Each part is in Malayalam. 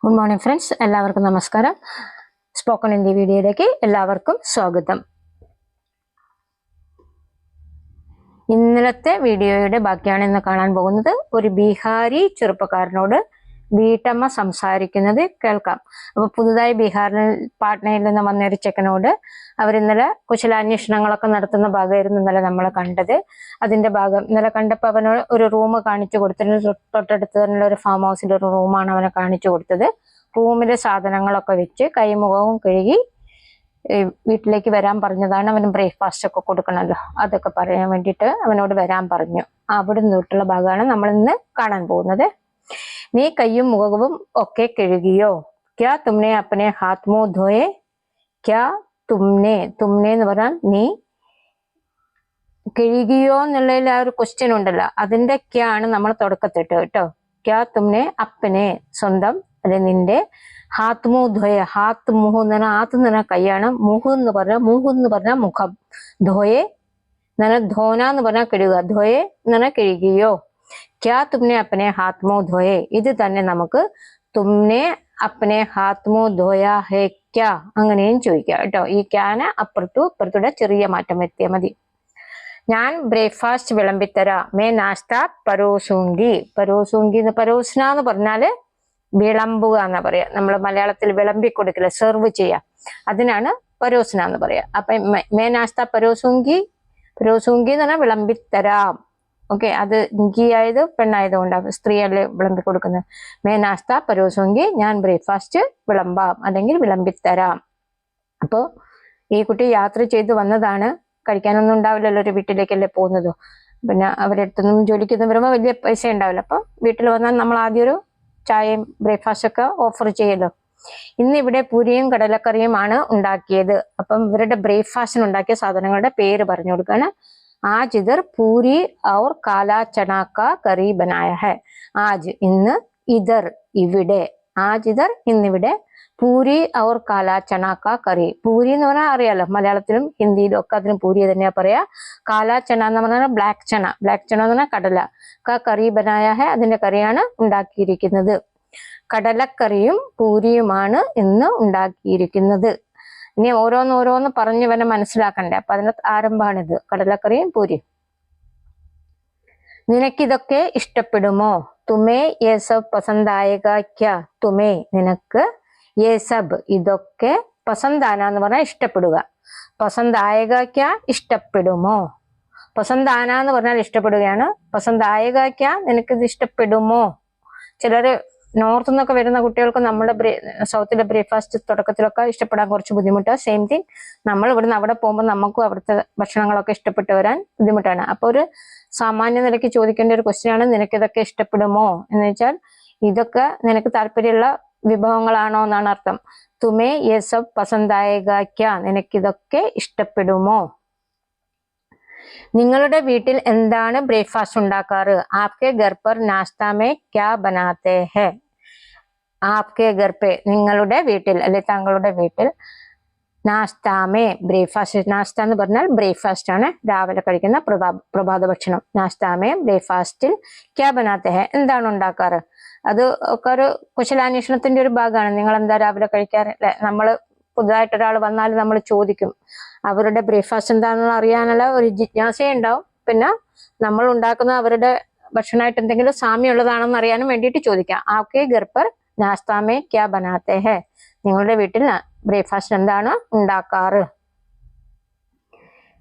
ഗുഡ് മോർണിംഗ് ഫ്രണ്ട്സ്, എല്ലാവർക്കും നമസ്കാരം. സ്പോക്കൺ ഹിന്ദി വീഡിയോയിലേക്ക് എല്ലാവർക്കും സ്വാഗതം. ഇന്നലത്തെ വീഡിയോയുടെ ബാക്കിയാണ് ഇന്ന് കാണാൻ പോകുന്നത്. ഒരു ബീഹാരി ചെറുപ്പക്കാരനോട് വീട്ടമ്മ സംസാരിക്കുന്നത് കേൾക്കാം. അപ്പൊ പുതുതായി ബീഹാറിൽ പാട്നയിൽ നിന്ന് വന്ന ഒരു ചെക്കനോട് അവരിന്നലെ കുശലാന്വേഷണങ്ങളൊക്കെ നടത്തുന്ന ഭാഗമായിരുന്നു ഇന്നലെ നമ്മൾ കണ്ടത്. അതിന്റെ ഭാഗം ഇന്നലെ കണ്ടപ്പോൾ അവന് ഒരു റൂം കാണിച്ചു കൊടുത്തിട്ട് തൊട്ടടുത്ത് തന്നെ ഒരു ഫാം ഹൗസിന്റെ ഒരു റൂമാണ് അവനെ കാണിച്ചു കൊടുത്തത്. റൂമിലെ സാധനങ്ങളൊക്കെ വെച്ച് കൈമുഖവും കഴുകി വീട്ടിലേക്ക് വരാൻ പറഞ്ഞതാണ്. അവന് ബ്രേക്ക്ഫാസ്റ്റ് ഒക്കെ കൊടുക്കണമല്ലോ, അതൊക്കെ പറയാൻ വേണ്ടിയിട്ട് അവനോട് വരാൻ പറഞ്ഞു. അവിടെ നിന്നിട്ടുള്ള ഭാഗമാണ് നമ്മൾ ഇന്ന് കാണാൻ പോകുന്നത്. നീ കയ്യും മുഖവും ഒക്കെ കഴുകിയോ? ക്യാ തുമ്നെ അപ്പനെ ഹാത്ത് മുഖ ധോയെ? ക്യാ തുമ്നെ എന്ന് പറഞ്ഞാൽ നീ കഴുകിയോ എന്നുള്ളതിൽ ആ ഒരു ക്വസ്റ്റ്യൻ ഉണ്ടല്ലോ, അതിന്റെ ക്യാ ആണ് നമ്മൾ തുടക്കത്തിട്ട് കേട്ടോ. ക്യാ തുമ്നെ അപ്പനെ സ്വന്തം അല്ലെ നിന്റെ ഹാത്ത് മുഖ ധോയെ. ഹാത്ത് മുഹ് എന്ന് പറഞ്ഞാൽ ഹാത്ത് എന്ന് പറഞ്ഞാൽ കൈയാണ്, മുഹ് എന്ന് പറഞ്ഞാൽ മുഖം, ധോയെ എന്ന് പറഞ്ഞാൽ ധോന എന്ന് പറഞ്ഞാൽ കഴുകുക, ധോയെ എന്ന് പറഞ്ഞാൽ കഴുകിയോ. ക്യാ തുമ്നെ അപ്പനെ ഹാത്ത് മുഖ ധോയെ, ഇത് തന്നെ നമുക്ക് തുമ്നെ അപ്പനെ ഹാത്ത് മുഖ ധോയാ ഹേ ക്യാ അങ്ങനെയും ചോദിക്കാം കേട്ടോ. ഈ ക്യാന് അപ്പുറത്തൂടെ ചെറിയ മാറ്റം വരുത്തിയാൽ മതി. ഞാൻ ബ്രേക്ക്ഫാസ്റ്റ് വിളമ്പിത്തരാം. മേ നാസ്ത പരോസൂങ്കി. പരോസ്ന എന്ന് പറഞ്ഞാല് വിളമ്പുക എന്നാ പറയാ. നമ്മൾ മലയാളത്തിൽ വിളമ്പി കൊടുക്കില്ല, സെർവ് ചെയ്യാം, അതിനാണ് പരോസ്ന എന്ന് പറയാ. അപ്പൊ മേ നാസ്ത പരോസൂങ്കി എന്ന് പറഞ്ഞാൽ വിളമ്പിത്തരാം. ഓക്കെ, അത് ഗി ആയത് പെണ്ണായതുകൊണ്ടാണ്, സ്ത്രീയല്ലേ വിളമ്പി കൊടുക്കുന്നത്. മേ നാസ്ത പരോസൂങ്കി, ഞാൻ ബ്രേക്ക്ഫാസ്റ്റ് വിളമ്പാം അല്ലെങ്കിൽ വിളമ്പിത്തരാം. അപ്പോൾ ഈ കുട്ടി യാത്ര ചെയ്ത് വന്നതാണ്, കഴിക്കാനൊന്നും ഉണ്ടാവില്ലല്ലോ, ഒരു വീട്ടിലേക്കല്ലേ പോകുന്നത്. പിന്നെ അവരുടെ അടുത്തൊന്നും ജോലിക്കൊന്നും വരുമ്പോൾ വലിയ പൈസ ഉണ്ടാവില്ല. അപ്പൊ വീട്ടിൽ വന്നാൽ നമ്മൾ ആദ്യം ഒരു ചായയും ബ്രേക്ക്ഫാസ്റ്റ് ഒക്കെ ഓഫർ ചെയ്യല്ലോ. ഇന്ന് ഇവിടെ പൂരിയും കടലക്കറിയുമാണ് ഉണ്ടാക്കിയത്. അപ്പം ഇവരുടെ ബ്രേക്ക്ഫാസ്റ്റിന് ഉണ്ടാക്കിയ സാധനങ്ങളുടെ പേര് പറഞ്ഞു കൊടുക്കുകയാണ്. ആജ് ഇധർ പൂരി ഔർ കാലാ ചനാ കാ കറി ബനായ ഹെ. ആജ് ഇന്ന്, ഇധർ ഇവിടെ, ആജ് ഇധർ ഇന്നിവിടെ, പൂരി ഔർ കാലാ ചനാ കാ കറി. പൂരി എന്ന് പറഞ്ഞാൽ അറിയാലോ, മലയാളത്തിലും ഹിന്ദിയിലും ഒക്കെ അതിന് പൂരി തന്നെയാ പറയാ. കാലാ ചന എന്ന് പറഞ്ഞാൽ ബ്ലാക്ക് ചന എന്ന് പറഞ്ഞാൽ കടല. കാ കറി ബനായ ഹെ, അതിന്റെ കറിയാണ് ഉണ്ടാക്കിയിരിക്കുന്നത്. കടലക്കറിയും പൂരിയുമാണ് ഇന്ന് ഉണ്ടാക്കിയിരിക്കുന്നത്. ഇനി ഓരോന്ന് പറഞ്ഞ് ഇവനെ മനസ്സിലാക്കണ്ടേ, അപ്പൊ അതിന്റെ ആരംഭമാണിത്, കടലക്കറിയും പൂരിയും. നിനക്കിതൊക്കെ ഇഷ്ടപ്പെടുമോ? തുമേ യേ സബ് പസന്ദായേഗ ക്യാ? തുമേ നിനക്ക്, യേ സബ് ഇതൊക്കെ, പസന്ദാന എന്ന് പറഞ്ഞാൽ ഇഷ്ടപ്പെടുക, പസന്ദായേഗ ക്യാ ഇഷ്ടപ്പെടുമോ. പസന്ദാന എന്ന് പറഞ്ഞാൽ ഇഷ്ടപ്പെടുകയാണ്, പസന്ദായേഗ ക്യാ നിനക്കിത് ഇഷ്ടപ്പെടുമോ. ചിലര് നോർത്ത് നിന്നൊക്കെ വരുന്ന കുട്ടികൾക്ക് നമ്മുടെ സൗത്തിലെ ബ്രേക്ക്ഫാസ്റ്റ് തുടക്കത്തിലൊക്കെ ഇഷ്ടപ്പെടാൻ കുറച്ച് ബുദ്ധിമുട്ടാണ്. സെയിം തിങ് നമ്മൾ ഇവിടുന്ന് അവിടെ പോകുമ്പോൾ നമുക്കും അവിടുത്തെ ഭക്ഷണങ്ങളൊക്കെ ഇഷ്ടപ്പെട്ട് വരാൻ ബുദ്ധിമുട്ടാണ്. അപ്പൊ ഒരു സാമാന്യ നിലയ്ക്ക് ചോദിക്കേണ്ട ഒരു ക്വസ്റ്റ്യൻ ആണ്, നിനക്ക് ഇതൊക്കെ ഇഷ്ടപ്പെടുമോ എന്ന് വെച്ചാൽ ഇതൊക്കെ നിനക്ക് താല്പര്യമുള്ള വിഭവങ്ങളാണോ എന്നാണ് അർത്ഥം. തുമേ യേ സബ് പസന്ദായേഗ ക്യാ, നിനക്കിതൊക്കെ ഇഷ്ടപ്പെടുമോ. നിങ്ങളുടെ വീട്ടിൽ എന്താണ് ബ്രേക്ക്ഫാസ്റ്റ് ഉണ്ടാക്കാറ്? ആപ്കെ ഘർ പർ നാശ്ത മേ ക്യാ ബനാത്തെ ഹെ. ആപ്കെ ഘർ പേ നിങ്ങളുടെ വീട്ടിൽ അല്ലെ താങ്കളുടെ വീട്ടിൽ, നാശ്താമേ ബ്രേക്ക്ഫാസ്റ്റ്, നാശ്ത എന്ന് പറഞ്ഞാൽ ബ്രേക്ക്ഫാസ്റ്റ് ആണ്, രാവിലെ കഴിക്കുന്ന പ്രഭാത ഭക്ഷണം. നാശ്താമേ ബ്രേക്ക്ഫാസ്റ്റിൽ ക്യാ ബനാത്തെ ഹെ, എന്താണ് ഉണ്ടാക്കാറ്. അത് ഒക്കെ ഒരു കുശലാന്വേഷണത്തിന്റെ ഒരു ഭാഗമാണ്. നിങ്ങൾ എന്താ രാവിലെ കഴിക്കാറ് അല്ലെ. നമ്മൾ പുതുതായിട്ട് ഒരാൾ വന്നാൽ നമ്മൾ ചോദിക്കും, അവരുടെ ബ്രേക്ക്ഫാസ്റ്റ് എന്താണെന്ന് അറിയാനുള്ള ഒരു ജിജ്ഞാസയുണ്ടാവും. പിന്നെ നമ്മൾ ഉണ്ടാക്കുന്ന അവരുടെ ഭക്ഷണമായിട്ട് എന്തെങ്കിലും സാമ്യമുള്ളതാണെന്ന് അറിയാനും വേണ്ടിയിട്ട് ചോദിക്കാം. ആപ്കെ ഘർ പർ നാശ്ത മേ ക്യാ ബനാത്തെ ഹെ, നിങ്ങളുടെ വീട്ടിൽ ബ്രേക്ക്ഫാസ്റ്റ് എന്താണ് ഉണ്ടാക്കാറ്.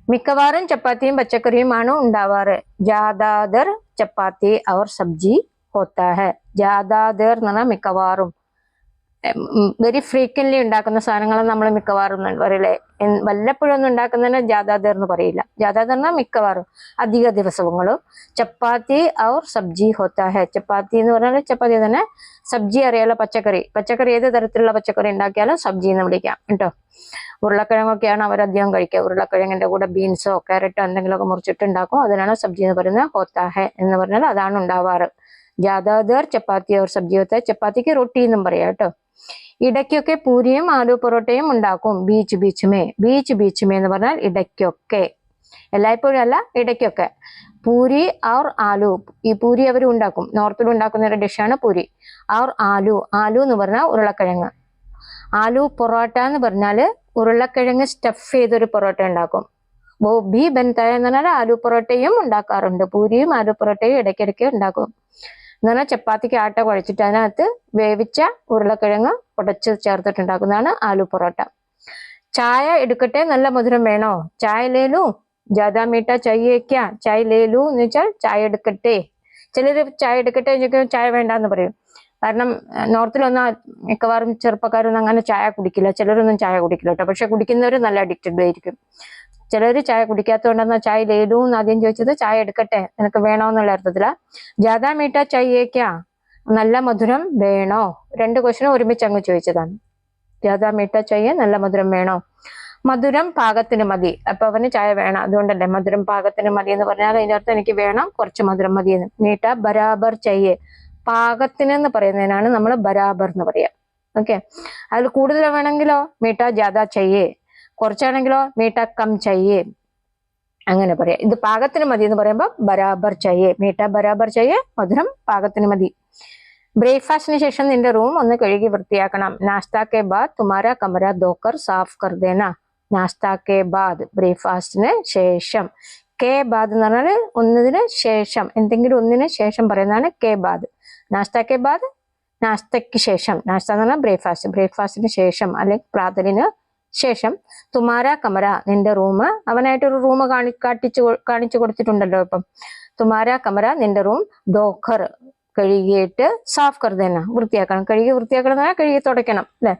മിക്കവാറും ചപ്പാത്തിയും പച്ചക്കറിയുമാണ് ഉണ്ടാവാറ്. ജാദാദർ ചപ്പാത്തി ഔർ സബ്ജി ഹോത്താ ഹെ. ജാദാദർ എന്ന് പറഞ്ഞാൽ മിക്കവാറും, വെരി ഫ്രീക്വന്റ്ലി ഉണ്ടാക്കുന്ന സാധനങ്ങൾ നമ്മൾ മിക്കവാറും പറയില്ലേ. വല്ലപ്പോഴും ഒന്നും ഉണ്ടാക്കുന്നതിന് ജാദാദർ എന്ന് പറയില്ല. ജാദാദർ എന്നാൽ മിക്കവാറും, അധിക ദിവസങ്ങളും. ചപ്പാത്തി ഔർ സബ്ജി ഹോത്താ ഹെ. ചപ്പാത്തി എന്ന് പറഞ്ഞാൽ ചപ്പാത്തി തന്നെ, സബ്ജി അറിയാലോ, പച്ചക്കറി ഏത് തരത്തിലുള്ള പച്ചക്കറി ഉണ്ടാക്കിയാലും സബ്ജി എന്ന് വിളിക്കാം കേട്ടോ. ഉരുളക്കിഴങ്ങൊക്കെയാണ് അവരധികം കഴിക്കുക. ഉരുളക്കിഴങ്ങിന്റെ കൂടെ ബീൻസോ ക്യാരറ്റോ എന്തെങ്കിലുമൊക്കെ മുറിച്ചിട്ട് ഉണ്ടാക്കും, അതിനാണ് സബ്ജി എന്ന് പറയുന്നത്. ഹോത്താ ഹെ എന്ന് പറഞ്ഞാൽ അതാണ് ഉണ്ടാവാറ്. ജാദാദർ ചപ്പാത്തി ഔർ സബ്ജി ഹോത്താ ഹെ. ചപ്പാത്തിക്ക് റൊട്ടി എന്നും പറയാം കേട്ടോ. ഇടയ്ക്കൊക്കെ പൂരിയും ആലു പൊറോട്ടയും ഉണ്ടാക്കും. ബീച്ച് ബീച്ച് മേ എന്ന് പറഞ്ഞാൽ ഇടയ്ക്കൊക്കെ, എല്ലായ്പ്പോഴും അല്ല, ഇടയ്ക്കൊക്കെ. പൂരി ഔർ ആലു. ഈ പൂരി അവർ ഉണ്ടാക്കും, നോർത്തിൽ ഉണ്ടാക്കുന്ന ഒരു ഡിഷാണ് പൂരി. ഔർ ആലു, ആലു എന്ന് പറഞ്ഞാൽ ഉരുളക്കിഴങ്ങ്. ആലു പൊറോട്ട എന്ന് പറഞ്ഞാല് ഉരുളക്കിഴങ്ങ് സ്റ്റഫ് ചെയ്തൊരു പൊറോട്ട ഉണ്ടാക്കും. वो भी बनता है എന്ന് പറഞ്ഞാൽ ആലു പൊറോട്ടയും ഉണ്ടാക്കാറുണ്ട്. പൂരിയും ആലു പൊറോട്ടയും ഇടയ്ക്കിടയ്ക്ക് ഉണ്ടാക്കും. എന്ന് പറഞ്ഞാൽ ചപ്പാത്തിക്ക് ആട്ട കുഴച്ചിട്ട് അതിനകത്ത് വേവിച്ച ഉരുളക്കിഴങ്ങ് ഉടച്ച് ചേർത്തിട്ടുണ്ടാക്കുന്നതാണ് ആലു പൊറോട്ട. ചായ എടുക്കട്ടെ, നല്ല മധുരം വേണോ? ചായ ലേലു, ജാദാ മീഠ ചായക്കാ, ചായ ലേലു എന്ന് വെച്ചാൽ ചായ എടുക്കട്ടെ. ചിലര് ചായ എടുക്കട്ടെ ചോദിക്കുമ്പോൾ ചായ വേണ്ടെന്ന് പറയും. കാരണം നോർത്തിലൊന്നും മിക്കവാറും ചെറുപ്പക്കാരൊന്നും അങ്ങനെ ചായ കുടിക്കില്ല, ചിലരൊന്നും ചായ കുടിക്കില്ല കേട്ടോ. പക്ഷെ കുടിക്കുന്നവർ നല്ല അഡിക്റ്റഡ് ആയിരിക്കും. ചിലർ ചായ കുടിക്കാത്തതുകൊണ്ടെന്നാ ചായ ലേലു എന്ന് ആദ്യം ചോദിച്ചത് ചായ എടുക്കട്ടെ നിനക്ക് വേണോ എന്നുള്ള അർത്ഥത്തില. ജാദാ മീഠ ചായക്കാ, നല്ല മധുരം വേണോ? രണ്ട് ക്വസ്റ്റ്യനും ഒരുമിച്ച് അങ്ങ് ചോദിച്ചതാണ്. ജാദാ മീഠ ചായ, നല്ല മധുരം വേണോ? മധുരം പാകത്തിന് മതി. അപ്പൊ അവന് ചായ വേണം, അതുകൊണ്ടല്ലേ മധുരം പാകത്തിന് മതി എന്ന് പറഞ്ഞാൽ അതിന്റെ അർത്ഥം എനിക്ക് വേണം, കുറച്ച് മധുരം മതിയെന്ന്. മീഠ ബരാബർ ചായേ, പാകത്തിന് എന്ന് പറയുന്നതിനാണ് നമ്മൾ ബരാബർ എന്ന് പറയാ. ഓക്കെ, അതിൽ കൂടുതൽ വേണമെങ്കിലോ മീഠ ജാദാ ചായേ, കുറച്ചാണെങ്കിലോ മീഠ കം ചായേ, അങ്ങനെ പറയാം. ഇത് പാകത്തിന് മതി എന്ന് പറയുമ്പോൾ ബരാബർ ചായേ, മീഠ ബരാബർ ചായേ, മധുരം പാകത്തിന് മതി. ബ്രേക്ക്ഫാസ്റ്റിന് ശേഷം നിന്റെ റൂം ഒന്ന് കഴുകി വൃത്തിയാക്കണം. നാസ്താ കെ ബാദ് തുമാരാ കമര ധോക്കർ സാഫ് കർ ദേന. നാസ്താ കെ ബാദ്, ബ്രേക്ക്ഫാസ്റ്റിന് ശേഷം. കെ ബാദ് എന്ന് പറഞ്ഞാൽ ഒന്നതിന് ശേഷം, എന്തെങ്കിലും ഒന്നിന് ശേഷം പറയുന്നതാണ് കെ ബാദ്. നാസ്താ കെ ബാദ്, നാസ്തയ്ക്ക് ശേഷം. നാസ്ത എന്ന് പറഞ്ഞാൽ ബ്രേക്ക്ഫാസ്റ്റ്, ബ്രേക്ക്ഫാസ്റ്റിന് ശേഷം അല്ലെങ്കിൽ പ്രാതലിന് ശേഷം. തുമാരാ കമര, നിന്റെ റൂം. അവനായിട്ടൊരു റൂം കാണിച്ചു കൊടുത്തിട്ടുണ്ടല്ലോ ഇപ്പം. തുമാരാ കമര, നിന്റെ റൂം. ധോക്കർ, കഴുകിയിട്ട്. സാഫ് കർ ദേന, വൃത്തിയാക്കണം. കഴുകി വൃത്തിയാക്കണം എന്ന് പറഞ്ഞാൽ കഴുകി തുടയ്ക്കണം അല്ലെ.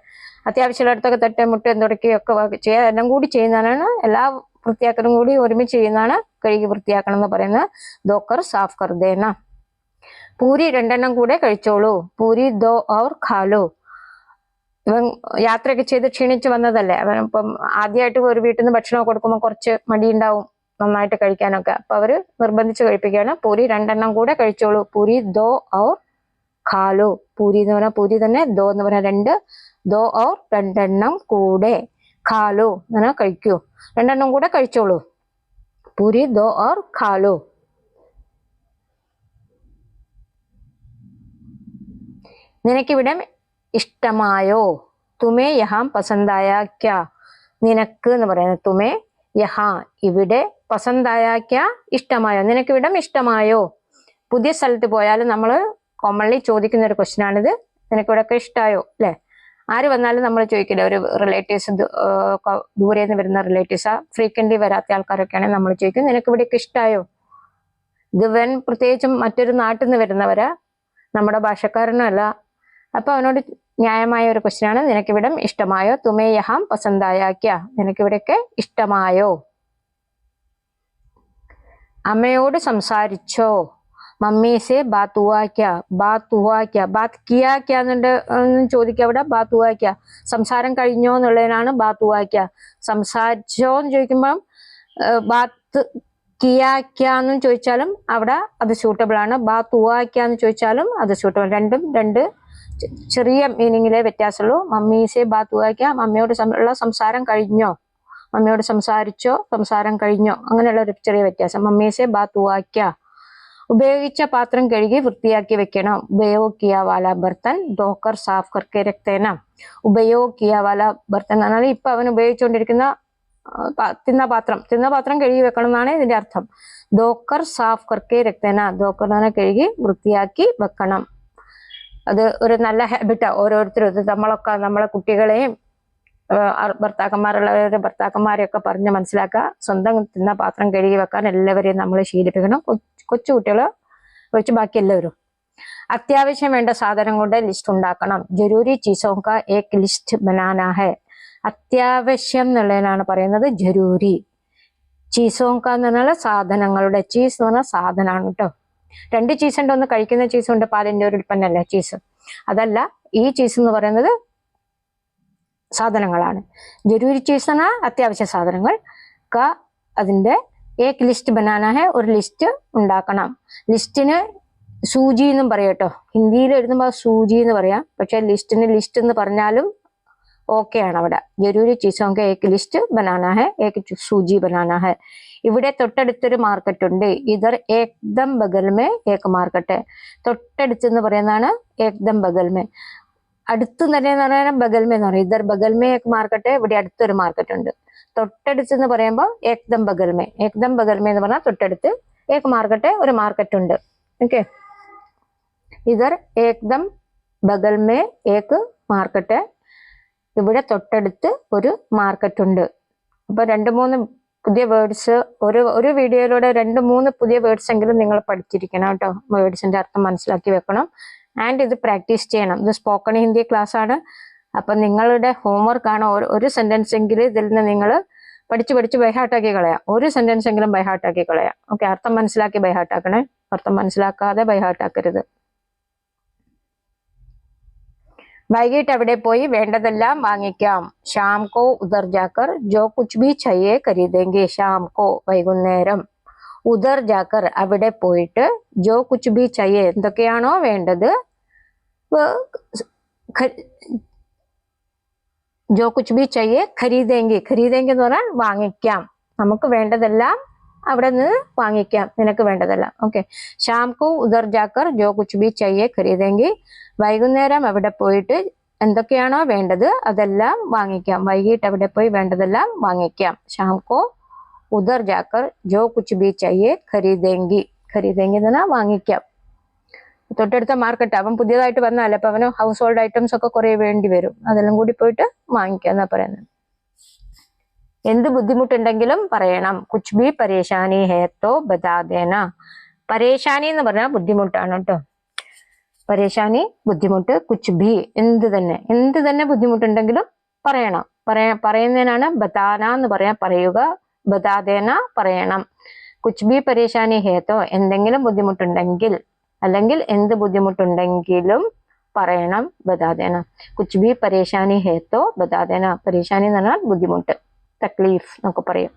അത്യാവശ്യമുള്ള അടുത്തൊക്കെ തട്ട മുട്ട തുടക്കുകയൊക്കെ ചെയ്യുക, എല്ലാം കൂടി ചെയ്യുന്നതാണ്, എല്ലാ വൃത്തിയാക്കലും കൂടി ഒരുമിച്ച് ചെയ്യുന്നതാണ് കഴുകി വൃത്തിയാക്കണം എന്ന് പറയുന്നത്. ധോക്കർ സാഫ് കർ ദേന. പൂരി രണ്ടെണ്ണം കൂടെ കഴിച്ചോളൂ. പൂരി ദോ ഔർ ഖാലോ. ഇവൻ യാത്രയൊക്കെ ചെയ്ത് ക്ഷീണിച്ച് വന്നതല്ലേ, അവൻ ഇപ്പം ആദ്യമായിട്ട് ഒരു വീട്ടിൽ നിന്ന് ഭക്ഷണം കൊടുക്കുമ്പോൾ കുറച്ച് മടിയുണ്ടാവും നന്നായിട്ട് കഴിക്കാനൊക്കെ. അപ്പൊ അവര് നിർബന്ധിച്ച് കഴിപ്പിക്കുകയാണ്. പൂരി രണ്ടെണ്ണം കൂടെ കഴിച്ചോളൂ. പൂരി ദോ ഔർ ഖാലോ. പൂരി എന്ന് പറഞ്ഞാൽ പൂരി തന്നെ, ദോ എന്ന് പറഞ്ഞാൽ രണ്ട്, ദോ ഔർ രണ്ടെണ്ണം കൂടെ, ഖാലോ എന്ന് പറഞ്ഞാൽ കഴിക്കൂ, രണ്ടെണ്ണം കൂടെ കഴിച്ചോളൂ. പൂരി ദോ ഔർ ഖാലോ. നിനക്കിവിടെ ഇഷ്ടമായോ? തുമേ യഹാം പസന്തായ ക്യാ. നിനക്ക് എന്ന് പറയുന്നത് തുമേ, യഹാ ഇവിടെ, പസന്തായ ക്യാ ഇഷ്ടമായോ, നിനക്കിവിടം ഇഷ്ടമായോ. പുതിയ സ്ഥലത്ത് പോയാലും നമ്മൾ കോമൺലി ചോദിക്കുന്ന ഒരു ക്വസ്റ്റ്യൻ ആണിത്. നിനക്കിവിടൊക്കെ ഇഷ്ടമായോ അല്ലെ. ആര് വന്നാലും നമ്മൾ ചോദിക്കില്ല. ഒരു റിലേറ്റീവ്സ്, ദൂരെ നിന്ന് വരുന്ന റിലേറ്റീവ്സാ, ഫ്രീക്വന്റ്ലി വരാത്ത ആൾക്കാരൊക്കെയാണെങ്കിൽ നമ്മൾ ചോദിക്കും നിനക്കിവിടേക്ക് ഇഷ്ടമായോ. ഇത് പ്രത്യേകിച്ചും മറ്റൊരു നാട്ടിൽ നിന്ന് വരുന്നവരാ, നമ്മുടെ ഭാഷക്കാരനും അല്ല. അപ്പൊ അവനോട് ന്യായമായ ഒരു ക്വസ്റ്റ്യൻ ആണ്, നിനക്കിവിടം ഇഷ്ടമായോ. തുമേ യഹാം പസന്തായ ക്യാ, നിനക്കിവിടേക്ക് ഇഷ്ടമായോ. അമ്മയോട് സംസാരിച്ചോ. മമ്മി സെ ബാത്ത് ഹുവാ ക്യാ. ബാത്ത് ഹുവാ ക്യാ, ബാത്ത് കിയാ ക്യാ എന്നുണ്ട് ചോദിക്കുക. അവിടെ ബാത്ത് ഹുവാ ക്യാ, സംസാരം കഴിഞ്ഞോ എന്നുള്ളതിനാണ് ബാത്ത് ഹുവാ ക്യാ. സംസാരിച്ചോ എന്ന് ചോദിക്കുമ്പം ബാത്ത് കിയാ ക്യാ എന്നും ചോദിച്ചാലും അവിടെ അത് സ്യൂട്ടബിൾ ആണ്. ബാത്ത് ഹുവാ ക്യാ എന്ന് ചോദിച്ചാലും അത് സ്യൂട്ടബിൾ. രണ്ടും രണ്ട് ചെറിയ മീനിങ്ങിലെ വ്യത്യാസമുള്ളൂ. മമ്മി സെ ബാത്ത് ഹുവാ ക്യാ, മമ്മിയോട് ഉള്ള സംസാരം കഴിഞ്ഞോ, മമ്മിയോട് സംസാരിച്ചോ, സംസാരം കഴിഞ്ഞോ, അങ്ങനെയുള്ള ഒരു ചെറിയ വ്യത്യാസം. മമ്മി സെ ബാത്ത് ഹുവാ ക്യാ. ഉപയോഗിച്ച പാത്രം കഴുകി വൃത്തിയാക്കി വെക്കണം. ഉപയോഗ് കിയാ വാല ബർത്തൻ ധോക്കർ സാഫ് കർക്കെ രക്തേന. ഉപയോഗ് കിയാ വാല ബർത്തൻ എന്ന് പറഞ്ഞാൽ ഇപ്പൊ അവൻ ഉപയോഗിച്ചുകൊണ്ടിരിക്കുന്ന തിന്ന പാത്രം കഴുകി വെക്കണം എന്നാണ് ഇതിന്റെ അർത്ഥം. ധോക്കർ സാഫ് കർക്കെ രക്തേന, ധോക്കർ എന്ന് പറഞ്ഞാൽ കഴുകി വൃത്തിയാക്കി വെക്കണം. അത് ഒരു നല്ല ഹാബിറ്റാ. ഓരോരുത്തരും നമ്മളൊക്കെ നമ്മളെ കുട്ടികളെയും ഭർത്താക്കന്മാരുള്ളവരുടെ ഭർത്താക്കന്മാരെയൊക്കെ പറഞ്ഞ് മനസ്സിലാക്കുക. സ്വന്തം തിന്ന പാത്രം കഴുകി വെക്കാൻ എല്ലാവരെയും നമ്മൾ ശീലിപ്പിക്കണം. കൊച്ചു കുട്ടികളെ ഒഴിച്ച് ബാക്കി എല്ലാവരും. അത്യാവശ്യം വേണ്ട സാധനങ്ങളുടെ ലിസ്റ്റ് ഉണ്ടാക്കണം. ജരൂരി ചീസോം കാ ഏക് ലിസ്റ്റ് ബനാനാ ഹെ. അത്യാവശ്യം എന്നുള്ളതിനാണ് പറയുന്നത് ജരൂരി. ചീസോം കാ എന്ന് പറഞ്ഞാൽ സാധനങ്ങളുടെ, ചീസ് എന്ന് പറഞ്ഞാൽ സാധനമാണ് കേട്ടോ. രണ്ട് ചീസ് ഉണ്ട്, ഒന്ന് കഴിക്കുന്ന ചീസും ഉണ്ട്, പാലിന്റെ ഒരു ഉൽപ്പന്നമല്ല ചീസ്. അതല്ല, ഈ ചീസ് എന്ന് പറയുന്നത് സാധനങ്ങളാണ്. ജരൂരി ചീസ് എന്ന അത്യാവശ്യ സാധനങ്ങൾ. അതിന്റെ ഏക് ലിസ്റ്റ് ബനാന ഹെ, ഒരു ലിസ്റ്റ് ഉണ്ടാക്കണം. ലിസ്റ്റിന് സൂചി എന്നും പറയാം കേട്ടോ. ഹിന്ദിയിൽ എഴുതുമ്പോൾ സൂചി എന്ന് പറയാം, പക്ഷെ ലിസ്റ്റിന് ലിസ്റ്റ് എന്ന് പറഞ്ഞാലും ഓക്കെ ആണ് അവിടെ. ജരൂരി ചീസോं के एक लिस्ट बनाना है, एक सूजी बनाना है. ഇവിടെ തൊട്ടടുത്തൊരു മാർക്കറ്റ് ഉണ്ട്. ഇതർ ഏക്ദം ബഗൽമേ ഏക് മാർക്കറ്റ്. തൊട്ടടുത്ത് എന്ന് പറയുന്നതാണ് ഏക്ദം ബഗൽമേ. അടുത്ത് തന്നെ എന്ന് പറയാൻ ബഗൽമേ എന്ന് പറയും. ഇതർ ബഗൽമേ ഏക് മാർക്കറ്റ്, ഇവിടെ അടുത്തൊരു മാർക്കറ്റ് ഉണ്ട്. തൊട്ടടുത്ത് എന്ന് പറയുമ്പോൾ ഏക്ദം ബഗൽമേ. ഏക്ദം ബഗൽമേ എന്ന് പറഞ്ഞാൽ തൊട്ടടുത്ത്, ഏക് മാർക്കറ്റ് ഒരു മാർക്കറ്റ് ഉണ്ട്. ഓക്കെ, ഇതർ ഏക്ദം ബഗൽമേ ഏക് മാർക്കറ്റ്, ഇവിടെ തൊട്ടടുത്ത് ഒരു മാർക്കറ്റ് ഉണ്ട്. അപ്പൊ 2-3 പുതിയ വേർഡ്സ് ഒരു വീഡിയോയിലൂടെ 2-3 പുതിയ വേർഡ്സ് എങ്കിലും നിങ്ങൾ പഠിച്ചിരിക്കണം കേട്ടോ. വേർഡ്സിന്റെ അർത്ഥം മനസ്സിലാക്കി വെക്കണം. ആൻഡ് ഇത് പ്രാക്ടീസ് ചെയ്യണം. ഇത് സ്പോക്കൺ ഹിന്ദി ക്ലാസ് ആണ്. അപ്പൊ നിങ്ങളുടെ ഹോംവർക്ക് ആണ്. ഒരു സെന്റൻസ് എങ്കിലും ഇതിൽ നിന്ന് നിങ്ങൾ പഠിച്ച് ബൈഹാർട്ടാക്കി കളയാം. ഒരു സെന്റൻസ് എങ്കിലും ബൈഹാർട്ടാക്കി കളയാം. ഓക്കെ, അർത്ഥം മനസ്സിലാക്കി ബൈഹാർട്ടാക്കണേ. അർത്ഥം മനസ്സിലാക്കാതെ ബൈഹാർട്ടാക്കരുത്. വൈകിട്ട് അവിടെ പോയി വേണ്ടതെല്ലാം വാങ്ങിക്കാം. ഷാം കോ ഉദർ ജാക്കർ ജോ കുച്ച് ഭി ചാഹിയെ ഖരീദേംഗെ. ഷാം കോ വൈകുന്നേരം, ഉദർ ജാക്കർ അവിടെ പോയിട്ട്, ജോ കുച്ച് ഭി ചാഹിയെ എന്തൊക്കെയാണോ വേണ്ടത്, ജോ കുച്ച് ഭി ചാഹിയെ ഖരീദേംഗെ. ഖരീദേംഗെ എന്ന് പറഞ്ഞാൽ വാങ്ങിക്കാം. നമുക്ക് വേണ്ടതെല്ലാം അവിടെ നിന്ന് വാങ്ങിക്കാം, നിനക്ക് വേണ്ടതെല്ലാം. ഓക്കെ, ഷാം കോ ഉദർ ജാക്കർ ജോ കുച്ച് ഭി ചാഹിയെ ഖരീദേംഗെ. വൈകുന്നേരം അവിടെ പോയിട്ട് എന്തൊക്കെയാണോ വേണ്ടത് അതെല്ലാം വാങ്ങിക്കാം. വൈകിട്ട് അവിടെ പോയി വേണ്ടതെല്ലാം വാങ്ങിക്കാം. ഷാം കോ ഉദർ ജാക്കർ ജോ കുച്ച് ഭി ചാഹിയെ ഖരീദേംഗി. ഖരീദേംഗി എന്ന് പറഞ്ഞാൽ വാങ്ങിക്കാം. തൊട്ടടുത്ത മാർക്കറ്റ്, അവൻ പുതിയതായിട്ട് വന്നാലേ അപ്പൊ അവന് ഹൗസ് ഹോൾഡ് ഐറ്റംസ് ഒക്കെ കുറെ വേണ്ടി വരും. അതെല്ലാം കൂടി പോയിട്ട് വാങ്ങിക്കാം എന്നാ പറയുന്നത്. എന്ത് ബുദ്ധിമുട്ടുണ്ടെങ്കിലും പറയണം. കുച്ച് ഭി പരേശാനി ഹേ തോ ബതാ ദേന. പരേശാനി എന്ന് പറഞ്ഞാൽ ബുദ്ധിമുട്ടാണ് കേട്ടോ. പരേശാനി ബുദ്ധിമുട്ട്, കുച്ച് ഭി എന്ത് തന്നെ ബുദ്ധിമുട്ടുണ്ടെങ്കിലും പറയണം. പറയുന്നതിനാണ് ബതാന എന്ന് പറയാൻ, പറയുക. ബതാദേന പറയണം. കുച്ച് ഭി പരേശാനി ഹേത്തോ എന്തെങ്കിലും ബുദ്ധിമുട്ടുണ്ടെങ്കിൽ, അല്ലെങ്കിൽ എന്ത് ബുദ്ധിമുട്ടുണ്ടെങ്കിലും പറയണം. ബതാദേന. കുച്ച് ഭി പരേശാനി ഹേത്തോ ബതാദേന. പരേശാനി എന്ന് പറഞ്ഞാൽ ബുദ്ധിമുട്ട്, തക്ലീഫ് എന്നൊക്കെ പറയും,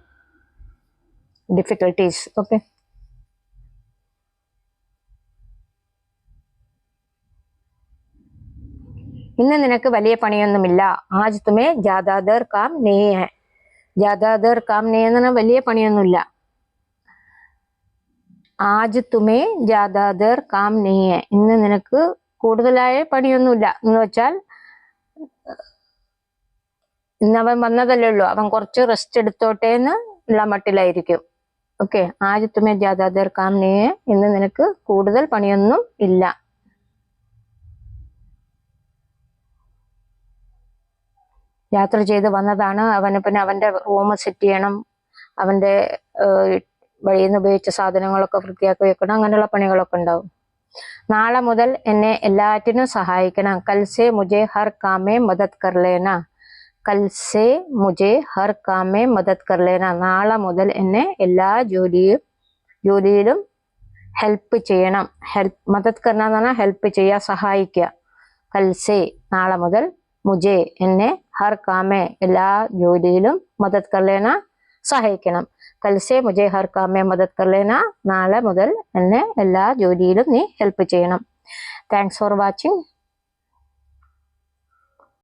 ഡിഫിക്കൽട്ടീസ്. ഓക്കെ, ഇന്ന് നിനക്ക് വലിയ പണിയൊന്നുമില്ല. ആജ് തുമേ ജാദാദർ കാം നെയ് ഹെ. ജാദാദർ കാം നെയ് എന്ന് പറഞ്ഞാൽ വലിയ പണിയൊന്നുമില്ല. ആജ് തുമേ ജാദാദർ കാം നെയ് ഹെ. ഇന്ന് നിനക്ക് കൂടുതലായ പണിയൊന്നുമില്ല എന്ന് വെച്ചാൽ ഇന്ന് അവൻ വന്നതല്ലേ ഉള്ളൂ, അവൻ കുറച്ച് റെസ്റ്റ് എടുത്തോട്ടെ എന്ന് ഉള്ള മട്ടിലായിരിക്കും. ഓക്കെ, ആജ് തുമേ ജാദാദർ കാം നെയ് ഹെ. ഇന്ന് നിനക്ക് കൂടുതൽ പണിയൊന്നും ഇല്ല. യാത്ര ചെയ്ത് വന്നതാണ് അവന്, പിന്നെ അവന്റെ റൂം സെറ്റ് ചെയ്യണം, അവന്റെ വഴിയിൽ നിന്ന് ഉപയോഗിച്ച സാധനങ്ങളൊക്കെ വൃത്തിയാക്കി വെക്കണം, അങ്ങനെയുള്ള പണികളൊക്കെ ഉണ്ടാവും. നാളെ മുതൽ എന്നെ എല്ലാറ്റിനും സഹായിക്കണം. കൽസേ മുജെ ഹർ കാമേ മദത് കർ ലേന. കൽസേ മുജെ ഹർ കാമേ മദത് കർ ലേന. നാളെ മുതൽ എന്നെ എല്ലാ ജോലിയിലും ഹെൽപ്പ് ചെയ്യണം. മദത് കർന എന്ന് പറഞ്ഞാൽ ഹെൽപ്പ് ചെയ്യുക, സഹായിക്കുക. കൽസേ നാളെ മുതൽ, മുജെ എന്നെ, ഹർ കാമേ എല്ലാ ജോലിയിലും, മദത് കർ ലേന സഹായിക്കണം. കൽസേ മുജെ ഹർ കാമേ മദത് കർ ലേന. നാളെ മുതൽ എന്നെ എല്ലാ ജോലിയിലും നീ ഹെൽപ്പ് ചെയ്യണം. Thanks for watching.